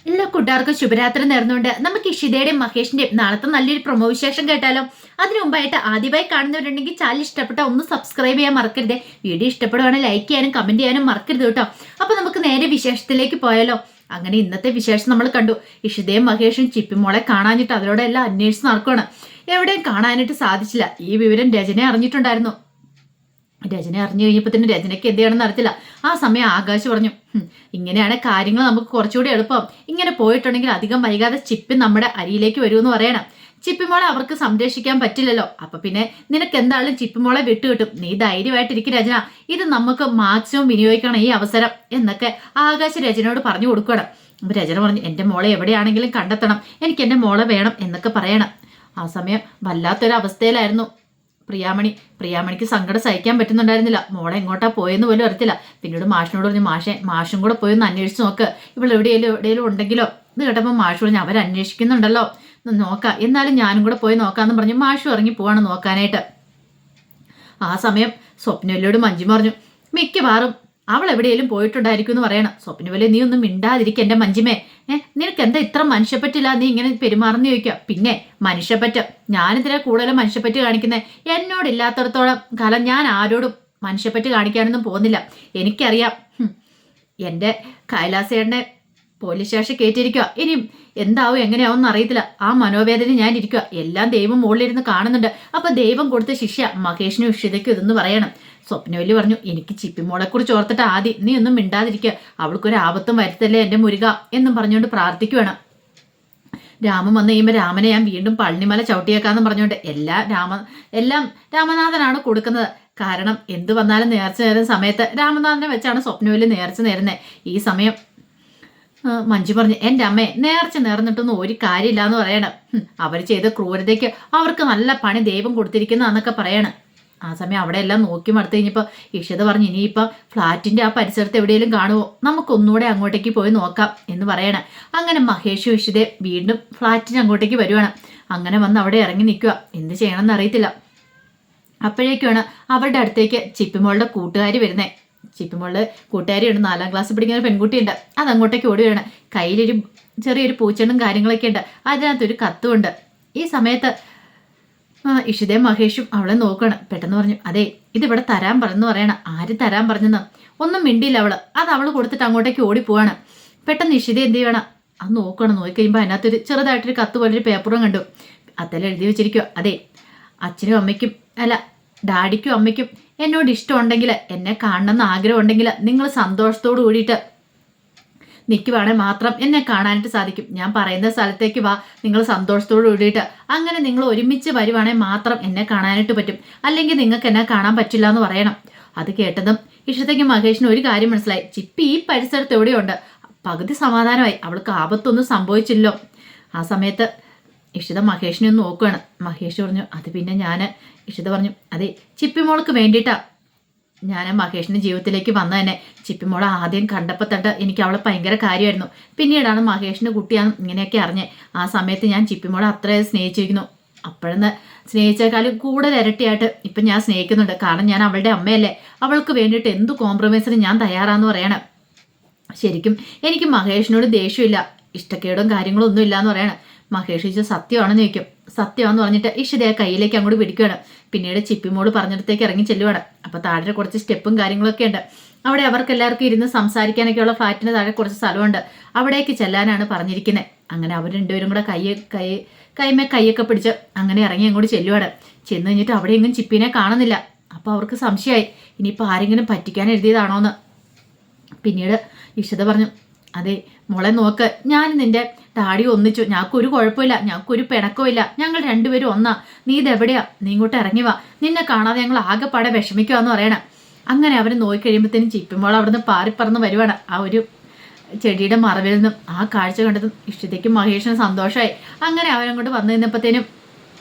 എല്ലാ കൂട്ടുകാർക്കും ശുഭരാത്രി നേർന്നുകൊണ്ട് നമുക്ക് ഇഷിതയുടെയും മഹേഷിന്റെയും നാളത്തെ നല്ലൊരു പ്രൊമോ വിശേഷം കേട്ടാലോ. അതിനു മുമ്പായിട്ട് ആദ്യമായി കാണുന്നവരുണ്ടെങ്കിൽ ചാനൽ ഇഷ്ടപ്പെട്ട ഒന്ന് സബ്സ്ക്രൈബ് ചെയ്യാൻ മറക്കരുത്. വീഡിയോ ഇഷ്ടപ്പെടുവാണെങ്കിൽ ലൈക്ക് ചെയ്യാനും കമന്റ് ചെയ്യാനും മറക്കരുത് കേട്ടോ. അപ്പൊ നമുക്ക് നേരെ വിശേഷത്തിലേക്ക് പോയാലോ. അങ്ങനെ ഇന്നത്തെ വിശേഷം നമ്മൾ കണ്ടു. ഇഷിതയും മഹേഷും ചിപ്പിമോളെ കാണാഞ്ഞിട്ട് അവരോട് എല്ലാം അന്വേഷിച്ച് നടക്കുകയാണ്. എവിടെയും കാണാനായിട്ട് സാധിച്ചില്ല. ഈ വിവരം രചന അറിഞ്ഞിട്ടുണ്ടായിരുന്നു. രചന അറിഞ്ഞു കഴിഞ്ഞപ്പോൾ തന്നെ രചനയ്ക്ക് എന്ത് ചെയ്യണമെന്ന് അറിയത്തില്ല. ആ സമയം ആകാശ് പറഞ്ഞു, ഇങ്ങനെയാണ് കാര്യങ്ങൾ നമുക്ക് കുറച്ചുകൂടി എളുപ്പം. ഇങ്ങനെ പോയിട്ടുണ്ടെങ്കിൽ അധികം വൈകാതെ ചിപ്പി നമ്മുടെ അരിയിലേക്ക് വരുമെന്ന് പറയണം. ചിപ്പിമോളെ അവർക്ക് സംരക്ഷിക്കാൻ പറ്റില്ലല്ലോ. അപ്പൊ പിന്നെ നിനക്ക് എന്തായാലും ചിപ്പിമോളെ വിട്ടുകിട്ടും. നീ ധൈര്യമായിട്ടിരിക്കും രചന. ഇത് നമുക്ക് മാക്സിമം വിനിയോഗിക്കണം ഈ അവസരം എന്നൊക്കെ ആകാശ് രചനയോട് പറഞ്ഞു കൊടുക്കണം. അപ്പൊ രചന പറഞ്ഞു, എന്റെ മോളെ എവിടെയാണെങ്കിലും കണ്ടെത്തണം. എനിക്ക് എന്റെ മോളെ വേണം എന്നൊക്കെ പറയണം. ആ സമയം വല്ലാത്തൊരു അവസ്ഥയിലായിരുന്നു പ്രിയാമണിക്ക് സങ്കടം സഹിക്കാൻ പറ്റുന്നുണ്ടായിരുന്നില്ല. മോളെ എങ്ങോട്ടാ പോയെന്ന് പോലും അറിയത്തില്ല. പിന്നീട് മാഷിനോട് പറഞ്ഞു, മാഷും കൂടെ പോയി ഒന്ന് അന്വേഷിച്ച് നോക്ക്, ഇവിടെ എവിടെയെങ്കിലും ഉണ്ടെങ്കിലോ. ഇത് കേട്ടപ്പോൾ മാഷ് പറഞ്ഞു, അവരന്വേഷിക്കുന്നുണ്ടല്ലോ, നോക്കാം, എന്നാലും ഞാനും കൂടെ പോയി നോക്കാമെന്ന് പറഞ്ഞു മാഷും ഇറങ്ങി പോവാണ് നോക്കാനായിട്ട്. ആ സമയം സ്വപ്നവല്ലിയോട് മഞ്ജിമ പറഞ്ഞു, മിക്കവാറും അവൾ എവിടെയെങ്കിലും പോയിട്ടുണ്ടായിരിക്കും എന്ന് പറയണം. സ്വപ്നവല്ലി, നീ ഒന്നും മിണ്ടാതിരിക്കുക എന്റെ മഞ്ജിമേ. നിനക്ക് എന്താ ഇത്ര മനുഷ്യപ്പറ്റില്ല, നീ ഇങ്ങനെ പെരുമാറുന്ന ചോദിക്കുക. പിന്നെ മനുഷ്യപ്പറ്റ്, ഞാനിതിനെ കൂടുതലും മനുഷ്യപ്പറ്റ് കാണിക്കുന്നത്. എന്നോടില്ലാത്തടത്തോളം കാലം ഞാൻ ആരോടും മനുഷ്യപ്പറ്റ് കാണിക്കാനൊന്നും പോകുന്നില്ല. എനിക്കറിയാം എൻ്റെ കൈലാസേട്ടനെ പോലീസ് സ്റ്റേഷൻ കയറ്റിയിരിക്കുക. ഇനിയും എന്താവും എങ്ങനെയാവും അറിയത്തില്ല. ആ മനോവേദന ഞാൻ ഇരിക്കുക. എല്ലാം ദൈവം മുകളിലിരുന്ന് കാണുന്നുണ്ട്. അപ്പൊ ദൈവം കൊടുത്ത ശിക്ഷ മഹേഷിനും ഇഷിതയ്ക്കും ഇതെന്ന് പറയണം. സ്വപ്നവല്ലി പറഞ്ഞു, എനിക്ക് ചിപ്പിമോളെ കുറിച്ച് ഓർത്തിട്ട് ആദ്യം നീ ഒന്നും മിണ്ടാതിരിക്കുക. അവൾക്കൊരു ആപത്തും വരുത്തല്ലേ എൻ്റെ മുരുക എന്നും പറഞ്ഞുകൊണ്ട് പ്രാർത്ഥിക്കുകയാണ്. രാമൻ വന്നു കഴിയുമ്പോൾ രാമനെ ഞാൻ വീണ്ടും പളനിമല ചവിട്ടിയേക്കാന്നും പറഞ്ഞുകൊണ്ട് എല്ലാം രാമനാഥനാണ് കൊടുക്കുന്നത്. കാരണം എന്ത് വന്നാലും നേർച്ച നേരുന്ന സമയത്ത് രാമനാഥനെ വെച്ചാണ് സ്വപ്നവല്ലി നേർച്ച നേരുന്നത്. ഈ സമയം മഞ്ജു പറഞ്ഞു, എൻ്റെ അമ്മേ, നേർച്ച നേർന്നിട്ടൊന്നും ഒരു കാര്യമില്ല എന്ന് പറയണം. അവർ ചെയ്ത ക്രൂരതയ്ക്ക് അവർക്ക് നല്ല പണി ദൈവം കൊടുത്തിരിക്കുന്നതെന്നൊക്കെ പറയണം. ആ സമയം അവിടെ എല്ലാം നോക്കി മടുത്ത് കഴിഞ്ഞപ്പോൾ ഇഷിത പറഞ്ഞു, ഇനിയിപ്പോൾ ഫ്ലാറ്റിൻ്റെ ആ പരിസരത്ത് എവിടെയെങ്കിലും കാണുമോ, നമുക്കൊന്നുകൂടെ അങ്ങോട്ടേക്ക് പോയി നോക്കാം എന്ന് പറയണം. അങ്ങനെ മഹേഷും ഇഷിതയെ വീണ്ടും ഫ്ലാറ്റിന് അങ്ങോട്ടേക്ക് വരുവാണ്. അങ്ങനെ വന്ന് അവിടെ ഇറങ്ങി നിൽക്കുക. എന്ത് ചെയ്യണമെന്ന് അറിയത്തില്ല. അപ്പോഴേക്കാണ് അവരുടെ അടുത്തേക്ക് ചിപ്പിമോളുടെ കൂട്ടുകാരി വരുന്നത്. ചിപ്പിമോള് കൂട്ടുകാരിയുണ്ട്, 4ാം ക്ലാസ് പഠിക്കുന്ന പെൺകുട്ടിയുണ്ട്. അതങ്ങോട്ടേക്ക് ഓടി വേണം. കയ്യിലൊരു ചെറിയൊരു പൂച്ചെണ്ണും കാര്യങ്ങളൊക്കെ ഉണ്ട്. അതിനകത്തൊരു കത്തുമുണ്ട്. ഈ സമയത്ത് ഇഷിതയും മഹേഷും അവളെ നോക്കണം. പെട്ടെന്ന് പറഞ്ഞു, അതെ, ഇതിവിടെ തരാൻ പറഞ്ഞു പറയണം. ആര് തരാൻ പറഞ്ഞെന്ന് ഒന്നും മിണ്ടിയില്ല അവള്. അത് അവള് കൊടുത്തിട്ട് അങ്ങോട്ടേക്ക് ഓടിപ്പോവാണ്. പെട്ടെന്ന് ഇഷിത എന്ത് ചെയ്യണം, അത് നോക്കണം. നോക്കിക്കഴിയുമ്പോൾ അതിനകത്തൊരു ചെറുതായിട്ടൊരു കത്ത് പോലൊരു പേപ്പറും കണ്ടു. അതിൽ എഴുതി വെച്ചിരിക്കുക, അതെ, അച്ഛനും അമ്മയ്ക്കും അല്ല ഡാഡിക്കും അമ്മയ്ക്കും എന്നോട് ഇഷ്ടമുണ്ടെങ്കിൽ, എന്നെ കാണണമെന്ന് ആഗ്രഹം ഉണ്ടെങ്കിൽ നിങ്ങൾ സന്തോഷത്തോട് കൂടിയിട്ട് നിൽക്കുവാണെങ്കിൽ മാത്രം എന്നെ കാണാനായിട്ട് സാധിക്കും. ഞാൻ പറയുന്ന സ്ഥലത്തേക്ക് വാ, നിങ്ങൾ സന്തോഷത്തോട് കൂടിയിട്ട്. അങ്ങനെ നിങ്ങൾ ഒരുമിച്ച് വരുവാണെങ്കിൽ മാത്രം എന്നെ കാണാനായിട്ട് പറ്റും. അല്ലെങ്കിൽ നിങ്ങൾക്ക് എന്നെ കാണാൻ പറ്റില്ല എന്ന് പറയണം. അത് കേട്ടതും ഇഷ്ടത്തേക്ക് മഹേഷിന് ഒരു കാര്യം മനസ്സിലായി. ചിപ്പി ഈ പരിസരത്ത് എവിടെയുണ്ട്. പകുതി സമാധാനമായി, അവൾക്ക് ആപത്തൊന്നും സംഭവിച്ചില്ലോ. ആ സമയത്ത് ഇഷിത മഹേഷിനെ ഒന്ന് നോക്കുകയാണ്. മഹേഷ് പറഞ്ഞു, അത് പിന്നെ ഇഷിത പറഞ്ഞു, അതെ, ചിപ്പിമോൾക്ക് വേണ്ടിയിട്ടാ ഞാൻ മഹേഷിൻ്റെ ജീവിതത്തിലേക്ക് വന്ന തന്നെ. ചിപ്പിമോളെ ആദ്യം കണ്ടപ്പോൾ തൊട്ട് എനിക്ക് അവളെ ഭയങ്കര കാര്യമായിരുന്നു. പിന്നീടാണ് മഹേഷിൻ്റെ കുട്ടിയാണെന്ന് ഇങ്ങനെയൊക്കെ അറിഞ്ഞ്. ആ സമയത്ത് ഞാൻ ചിപ്പിമോളെ അത്രയും സ്നേഹിച്ചിരിക്കുന്നു. അപ്പോഴെന്ന് സ്നേഹിച്ചേക്കാളും കൂടുതൽ ഇരട്ടിയായിട്ട് ഇപ്പം ഞാൻ സ്നേഹിക്കുന്നുണ്ട്. കാരണം ഞാൻ അവളുടെ അമ്മയല്ലേ. അവൾക്ക് വേണ്ടിയിട്ട് എന്ത് കോംപ്രമൈസിന് ഞാൻ തയ്യാറാന്ന് പറയണം. ശരിക്കും എനിക്ക് മഹേഷിനോട് ദേഷ്യമില്ല, ഇഷ്ടക്കേടും കാര്യങ്ങളും ഒന്നും ഇല്ലയെന്ന് പറയണം. മഹേഷ് ചോദിച്ചാൽ സത്യമാണെന്ന് ചോദിക്കും. സത്യമാണെന്ന് പറഞ്ഞിട്ട് ഇഷിതയെ കയ്യിലേക്ക് അങ്ങോട്ട് പിടിക്കുകയാണ്. പിന്നീട് ചിപ്പിമോള് പറഞ്ഞിടത്തേക്ക് ഇറങ്ങി ചെല്ലുവാണ്. അപ്പോൾ താഴെ കുറച്ച് സ്റ്റെപ്പും കാര്യങ്ങളൊക്കെ ഉണ്ട്. അവിടെ അവർക്ക് എല്ലാവർക്കും ഇരുന്ന് സംസാരിക്കാനൊക്കെയുള്ള ഫ്ലാറ്റിന് താഴെ കുറച്ച് സ്ഥലമുണ്ട്. അവിടേക്ക് ചെല്ലാനാണ് പറഞ്ഞിരിക്കുന്നത്. അങ്ങനെ അവർ രണ്ടുപേരും കൂടെ കൈമേ കൈയൊക്കെ പിടിച്ച് അങ്ങനെ ഇറങ്ങി അങ്ങോട്ട് ചെല്ലുവാണ്. ചെന്ന് കഴിഞ്ഞിട്ട് അവിടെ എങ്ങും ചിപ്പിനെ കാണുന്നില്ല. അപ്പോൾ അവർക്ക് സംശയമായി, ഇനിയിപ്പോൾ ആരെങ്കിലും പറ്റിക്കാൻ എഴുതിയതാണോന്ന്. പിന്നീട് ഇഷിത പറഞ്ഞു, അതെ മോളെ, നോക്ക്, ഞാൻ നിന്റെ ഡാഡി ഒന്നിച്ചു, ഞങ്ങൾക്കൊരു കുഴപ്പമില്ല, ഞങ്ങൾക്കൊരു പിണക്കമില്ല, ഞങ്ങൾ രണ്ടുപേരും ഒന്നാ. നീ ഇതെവിടെയാ, നീ ഇങ്ങോട്ട് ഇറങ്ങി വാ, നിന്നെ കാണാതെ ഞങ്ങൾ ആകെപ്പാടെ വിഷമിക്കുവാന്ന് പറയണം. അങ്ങനെ അവർ നോക്കിക്കഴിയുമ്പോഴത്തേനും ചിപ്പിമോൾ അവിടുന്ന് പാറിപ്പറന്ന് വരുവാണ്. ആ ഒരു ചെടിയുടെ മറവിൽ നിന്നും ആ കാഴ്ച കണ്ടതും ഇഷിതയ്ക്കും മഹേഷിനും സന്തോഷമായി. അങ്ങനെ അവരങ്ങോട്ട് വന്നു നിന്നപ്പോഴത്തേനും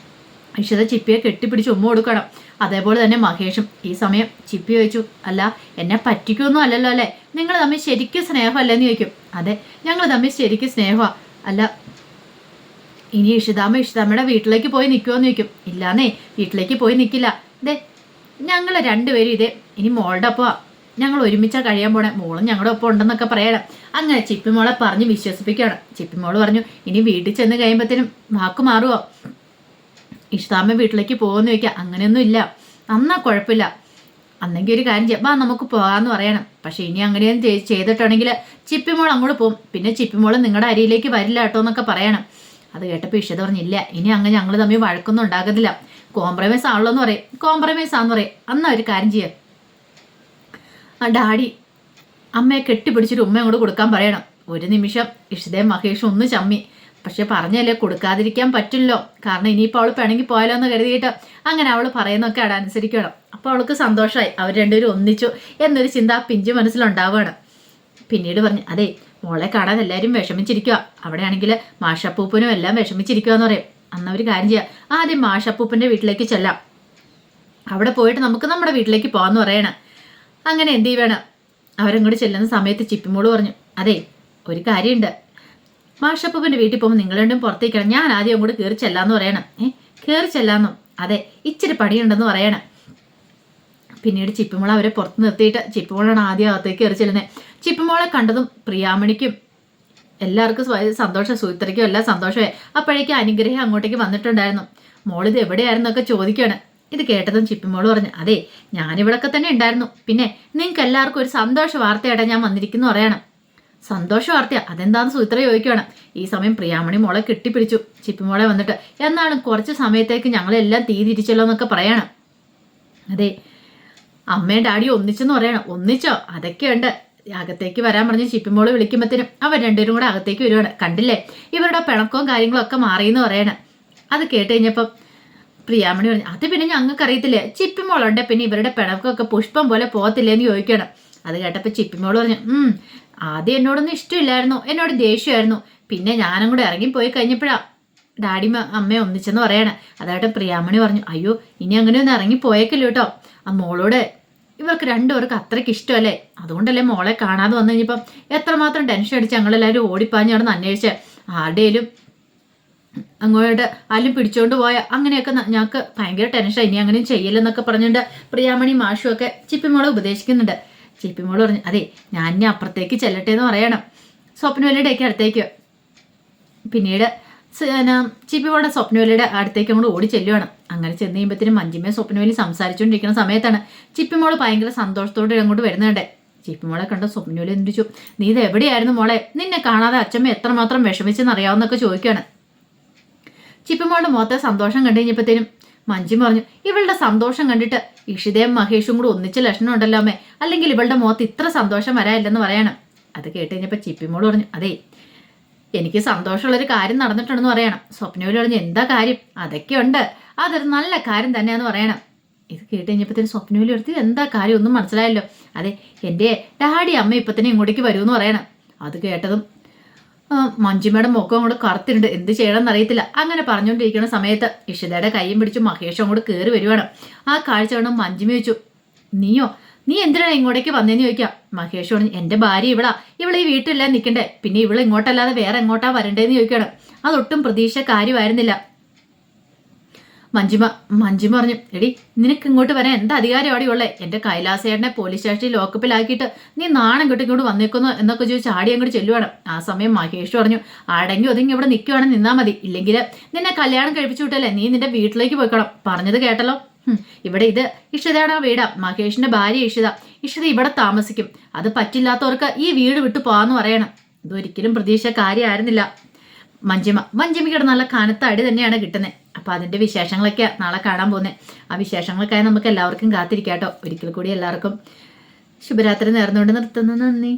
ഇഷിത ചിപ്പിയെ കെട്ടിപ്പിടിച്ച് ഉമ്മ കൊടുക്കണം. അതേപോലെ തന്നെ മഹേഷും. ഈ സമയം ചിപ്പി ചോദിച്ചു, അല്ല, എന്നെ പറ്റിക്കൊന്നും അല്ലല്ലോ അല്ലേ, നിങ്ങൾ തമ്മിൽ ശരിക്കും സ്നേഹമല്ലെന്ന് ചോദിക്കും. അതെ, ഞങ്ങൾ തമ്മിൽ ശരിക്കും സ്നേഹമാണ്. അല്ല, ഇനി ഇഷിതാമ്മയുടെ വീട്ടിലേക്ക് പോയി നിൽക്കുമോയെന്ന് ചോദിക്കും. ഇല്ലാന്നേ, വീട്ടിലേക്ക് പോയി നിൽക്കില്ല. ദേ, ഞങ്ങൾ രണ്ടുപേരും ഇതേ ഇനി മോളുടെ അപ്പോൾ ഞങ്ങൾ ഒരുമിച്ചാണ് കഴിയാൻ പോണേ, മോളും ഞങ്ങളുടെ ഒപ്പം ഉണ്ടെന്നൊക്കെ പറയണം. അങ്ങനെ ചിപ്പിമോളെ പറഞ്ഞ് വിശ്വസിപ്പിക്കുകയാണ്. ചിപ്പിമോള് പറഞ്ഞു, ഇനി വീട്ടിൽ ചെന്ന് കഴിയുമ്പോഴത്തേനും വാക്ക് മാറുമോ, ഇഷ്താമ്മ വീട്ടിലേക്ക് പോകുമെന്ന് ചോദിക്കുക. അങ്ങനെയൊന്നും ഇല്ല, അന്നാ കുഴപ്പമില്ല, അന്നെങ്കിൽ ഒരു കാര്യം ചെയ്യാം, വാ നമുക്ക് പോകാമെന്ന് പറയണം. പക്ഷെ ഇനി അങ്ങനെയൊന്നും ചെയ്തിട്ടുണ്ടെങ്കിൽ ചിപ്പിമോൾ അങ്ങോട്ട് പോകും, പിന്നെ ചിപ്പിമോൾ നിങ്ങളുടെ അരിയിലേക്ക് വരില്ല കേട്ടോ എന്നൊക്കെ പറയണം. അത് കേട്ടപ്പോൾ ഇഷിത പറഞ്ഞില്ല, ഇനി അങ്ങനെ ഞങ്ങൾ തമ്മിൽ വഴക്കൊന്നും ഉണ്ടാകുന്നില്ല, കോംപ്രമൈസ് ആണല്ലോ എന്ന് പറയും. കോംപ്രമൈസ് ആണെന്ന് പറയും. അന്നാ ഒരു കാര്യം ചെയ്യാം, ആ ഡാഡി അമ്മയെ കെട്ടിപ്പിടിച്ചിട്ട് ഉമ്മ അങ്ങോട്ട് കൊടുക്കാൻ പറയണം. ഒരു നിമിഷം ഇഷിതയും മഹേഷും ഒന്ന് ചമ്മി. പക്ഷെ പറഞ്ഞല്ലേ കൊടുക്കാതിരിക്കാൻ പറ്റില്ലോ, കാരണം ഇനിയിപ്പോൾ അവൾ പിണങ്ങി പോയാലോ എന്ന് കരുതിയിട്ട് അങ്ങനെ അവൾ പറയുന്നൊക്കെ അവിടെ അനുസരിക്കണം. അപ്പോൾ അവൾക്ക് സന്തോഷമായി, അവർ രണ്ടുപേരും ഒന്നിച്ചു എന്നൊരു ചിന്ത പിഞ്ചു മനസ്സിലുണ്ടാവുകയാണ്. പിന്നീട് പറഞ്ഞു, അതെ മോളെ കാണാൻ എല്ലാവരും വിഷമിച്ചിരിക്കുക, അവിടെയാണെങ്കിൽ മാഷപ്പൂപ്പനും എല്ലാം വിഷമിച്ചിരിക്കുക എന്ന് പറയും. അന്ന് ഒരു കാര്യം ചെയ്യാം, ആദ്യം മാഷപ്പൂപ്പൻ്റെ വീട്ടിലേക്ക് ചെല്ലാം, അവിടെ പോയിട്ട് നമുക്ക് നമ്മുടെ വീട്ടിലേക്ക് പോകാമെന്ന് പറയണം. അങ്ങനെ എന്ത് ചെയ്യണം, അവരങ്ങോട്ട് ചെല്ലുന്ന സമയത്ത് ചിപ്പിമോള് പറഞ്ഞു, അതെ ഒരു കാര്യമുണ്ട്, മാഷപ്പൂപ്പൻ്റെ വീട്ടിൽ പോകുമ്പോൾ നിങ്ങൾ രണ്ടും പുറത്തേക്കണം, ഞാൻ ആദ്യം അങ്ങോട്ട് കയറി ചെല്ലാന്ന് പറയണം. കയറി ചെല്ലാന്നോ? അതെ ഇച്ചിരി പണിയുണ്ടെന്ന് പറയണം. പിന്നീട് ചിപ്പിമോളെ അവരെ പുറത്ത് നിർത്തിയിട്ട് ചിപ്പിമോളാണ് ആദ്യം അകത്തേക്ക് കയറി ചെല്ലുന്നത്. ചിപ്പിമോളെ കണ്ടതും പ്രിയാമണിക്കും എല്ലാവർക്കും സന്തോഷം, സൂത്രയ്ക്കും എല്ലാം സന്തോഷമായി. അപ്പോഴേക്കും അനുഗ്രഹം അങ്ങോട്ടേക്ക് വന്നിട്ടുണ്ടായിരുന്നു. മോളിത് എവിടെയായിരുന്നൊക്കെ ചോദിക്കുകയാണ്. ഇത് കേട്ടതും ചിപ്പിമോള് പറഞ്ഞു, അതെ ഞാനിവിടൊക്കെ തന്നെ ഉണ്ടായിരുന്നു, പിന്നെ നിങ്ങൾക്ക് എല്ലാവർക്കും ഒരു സന്തോഷ വാർത്തയായിട്ടാ ഞാൻ വന്നിരിക്കുന്നു പറയണം. സന്തോഷ വാർത്തയാ, അതെന്താന്ന് സൂത്ര ചോദിക്കുകയാണ്. ഈ സമയം പ്രിയാമണി മോളെ കെട്ടിപ്പിടിച്ചു. ചിപ്പിമോളെ വന്നിട്ട്, എന്നാലും കുറച്ച് സമയത്തേക്ക് ഞങ്ങളെല്ലാം തീ തിരിച്ചല്ലോ എന്നൊക്കെ പറയണം. അതെ അമ്മയും ഡാഡിയും ഒന്നിച്ചെന്ന് പറയണം. ഒന്നിച്ചോ? അതൊക്കെയുണ്ട്, അകത്തേക്ക് വരാൻ പറഞ്ഞ് ചിപ്പിമോള് വിളിക്കുമ്പോഴത്തേനും അവർ രണ്ടുപേരും കൂടെ അകത്തേക്ക് വരുവാണ്. കണ്ടില്ലേ ഇവരുടെ പിണക്കവും കാര്യങ്ങളും ഒക്കെ മാറിയെന്ന് പറയണം. അത് കേട്ട് കഴിഞ്ഞപ്പം പ്രിയാമണി പറഞ്ഞു, അത് പിന്നെ ഞങ്ങൾക്ക് അറിയത്തില്ലേ, ചിപ്പിമോളുണ്ട്, പിന്നെ ഇവരുടെ പിണക്കമൊക്കെ പുഷ്പം പോലെ പോകത്തില്ലേന്ന് ചോദിക്കണം. അത് കേട്ടപ്പോൾ ചിപ്പിമോള് പറഞ്ഞു, ആദ്യം എന്നോടൊന്നും ഇഷ്ടമില്ലായിരുന്നു, എന്നോട് ദേഷ്യമായിരുന്നു, പിന്നെ ഞാനും കൂടെ ഇറങ്ങിപ്പോയി കഴിഞ്ഞപ്പോഴാണ് ഡാഡി അമ്മയെ ഒന്നിച്ചെന്ന് പറയണേ. അതായിട്ട് പ്രിയാമണി പറഞ്ഞു, അയ്യോ ഇനി അങ്ങനെയൊന്നും ഇറങ്ങിപ്പോയേക്കില്ല കേട്ടോ, ആ മോളോട് ഇവർക്ക് രണ്ടുപേർക്ക് അത്രയ്ക്ക് ഇഷ്ടമല്ലേ, അതുകൊണ്ടല്ലേ മോളെ കാണാതെ വന്നു കഴിഞ്ഞപ്പം എത്രമാത്രം ടെൻഷൻ അടിച്ച് ഞങ്ങളെല്ലാവരും ഓടിപ്പാഞ്ഞ് അവിടെ അന്വേഷിച്ച് ആരുടെയും അങ്ങോട്ട് ആരും പിടിച്ചോണ്ട് പോയ അങ്ങനെയൊക്കെ ഞങ്ങൾക്ക് ഭയങ്കര ടെൻഷൻ, ഇനി അങ്ങനെയും ചെയ്യില്ലെന്നൊക്കെ പറഞ്ഞുകൊണ്ട് പ്രിയാമണി മാഷും ഒക്കെ ചിപ്പിമോളെ ഉപദേശിക്കുന്നുണ്ട്. ചിപ്പിമോള് പറഞ്ഞു, അതെ ഞാൻ ഇനി അപ്പുറത്തേക്ക് ചെല്ലട്ടെ എന്ന് പറയണം, സ്വപ്നവല്ലിയുടെയൊക്കെ അടുത്തേക്ക്. പിന്നീട് ചിപ്പിമോളുടെ സ്വപ്നവല്ലിയുടെ അടുത്തേക്ക് അങ്ങോട്ട് ഓടി ചെല്ലുവാണ്. അങ്ങനെ ചെന്ന് കഴിയുമ്പോഴത്തേനും മഞ്ജിമയും സ്വപ്നവല്ലി സംസാരിച്ചുകൊണ്ടിരിക്കുന്ന സമയത്താണ് ചിപ്പിമോള് ഭയങ്കര സന്തോഷത്തോടെ അങ്ങോട്ട് വരുന്നുണ്ട്. ചിപ്പിമോളെ കണ്ട സ്വപ്നവല്ലി എന്തിച്ചു, നീ ഇത് എവിടെയായിരുന്നു മോളെ, നിന്നെ കാണാതെ അച്ഛമ്മ എത്രമാത്രം വിഷമിച്ചെന്ന് അറിയാവുന്നൊക്കെ ചോദിക്കുകയാണ്. ചിപ്പിമോളുടെ മുഖത്തെ സന്തോഷം കണ്ടു കഴിഞ്ഞപ്പോഴത്തേനും മഞ്ജിമ പറഞ്ഞു, ഇവളുടെ സന്തോഷം കണ്ടിട്ട് ഇഷിതയും മഹേഷും കൂടെ ഒന്നിച്ച ലക്ഷണം ഉണ്ടല്ലോ അമ്മേ, അല്ലെങ്കിൽ ഇവളുടെ മുഖത്ത് ഇത്ര സന്തോഷം വരാനില്ലെന്ന് പറയണം. അത് കേട്ട് കഴിഞ്ഞപ്പോൾ ചിപ്പിമോള് പറഞ്ഞു, അതെ എനിക്ക് സന്തോഷമുള്ളൊരു കാര്യം നടന്നിട്ടുണ്ടെന്ന് പറയണം. സ്വപ്നവല്ലി പറഞ്ഞു, എന്താ കാര്യം? അതൊക്കെ ഉണ്ട്, അതൊരു നല്ല കാര്യം തന്നെയാന്ന് പറയണം. ഇത് കേട്ട് കഴിഞ്ഞപ്പോഴത്തേനും സ്വപ്നവല്ലി എടുത്ത് എന്താ കാര്യം ഒന്നും മനസ്സിലായല്ലോ. അതെ എൻ്റെ ഡാഡി അമ്മ ഇപ്പം തന്നെ ഇങ്ങോട്ടേക്ക് വരുമെന്ന് പറയണം. അത് കേട്ടതും മഞ്ജിമയുടെ മുഖം അങ്ങോട്ട് കറുത്തിട്ടുണ്ട്, എന്ത് ചെയ്യണമെന്ന് അറിയത്തില്ല. അങ്ങനെ പറഞ്ഞുകൊണ്ടിരിക്കുന്ന സമയത്ത് ഇഷിതയുടെ കൈയും പിടിച്ച് മഹേഷും അങ്ങോട്ട് കയറി വരുവാണ്. ആ കാഴ്ച കണ്ട് മഞ്ജിമ ചോദിച്ചു, നീ എന്തിനാണ് ഇങ്ങോട്ടേക്ക് വന്നേന്ന് ചോദിക്കാം. മഹേഷ് പറഞ്ഞു, എൻ്റെ ഭാര്യ ഇവളെ ഈ വീട്ടിലല്ല നിൽക്കണ്ടേ, പിന്നെ ഇവളെ ഇങ്ങോട്ടല്ലാതെ വേറെ എങ്ങോട്ടാ വരണ്ടേന്ന് ചോദിക്കണം. അതൊട്ടും പ്രതീക്ഷ കാര്യമായിരുന്നില്ല. മഞ്ജിമ പറഞ്ഞു, എടി നിനക്ക് ഇങ്ങോട്ട് വരാൻ എന്താ അധികാരം അവിടെ ഉള്ളേ, എൻ്റെ കൈലാസേട്ടനെ പോലീസ് സ്റ്റേഷനിൽ ലോക്കപ്പിലാക്കിയിട്ട് നീ നാണം കെട്ടി ഇങ്ങോട്ട് വന്നേക്കുന്നു എന്നൊക്കെ ചോദിച്ച് ആടി അങ്ങോട്ട് ചെല്ലുവാണ്. ആ സമയം മഹേഷ് പറഞ്ഞു, ആടെങ്കി ഒതുങ്ങി ഇവിടെ നിൽക്കുവാണെങ്കിൽ നിന്നാൽ മതി, ഇല്ലെങ്കിൽ നിന്നെ കല്യാണം കഴിപ്പിച്ചു വിട്ടല്ലേ നീ നിന്റെ വീട്ടിലേക്ക് പോയിക്കണം. പറഞ്ഞത് കേട്ടല്ലോ, ഇവിടെ ഇത് ഇഷിതയുടെ വീടാ, മഹേഷിന്റെ ഭാര്യ ഇഷിത ഇവിടെ താമസിക്കും, അത് പറ്റില്ലാത്തവർക്ക് ഈ വീട് വിട്ടു പോകാന്ന് പറയണം. ഇതൊരിക്കലും പ്രതീക്ഷ കാര്യമായിരുന്നില്ല. മഞ്ജിമയ്ക്ക് നല്ല കനത്ത അടി തന്നെയാണ് കിട്ടുന്നത്. അപ്പൊ അതിന്റെ വിശേഷങ്ങളൊക്കെ നാളെ കാണാൻ പോകുന്നത്. ആ വിശേഷങ്ങൾക്കായി നമുക്ക് എല്ലാവർക്കും കാത്തിരിക്കാട്ടോ. ഒരിക്കൽ കൂടി എല്ലാവർക്കും ശുഭരാത്രി നേർന്നുകൊണ്ട് നിർത്തുന്നു. നന്ദി.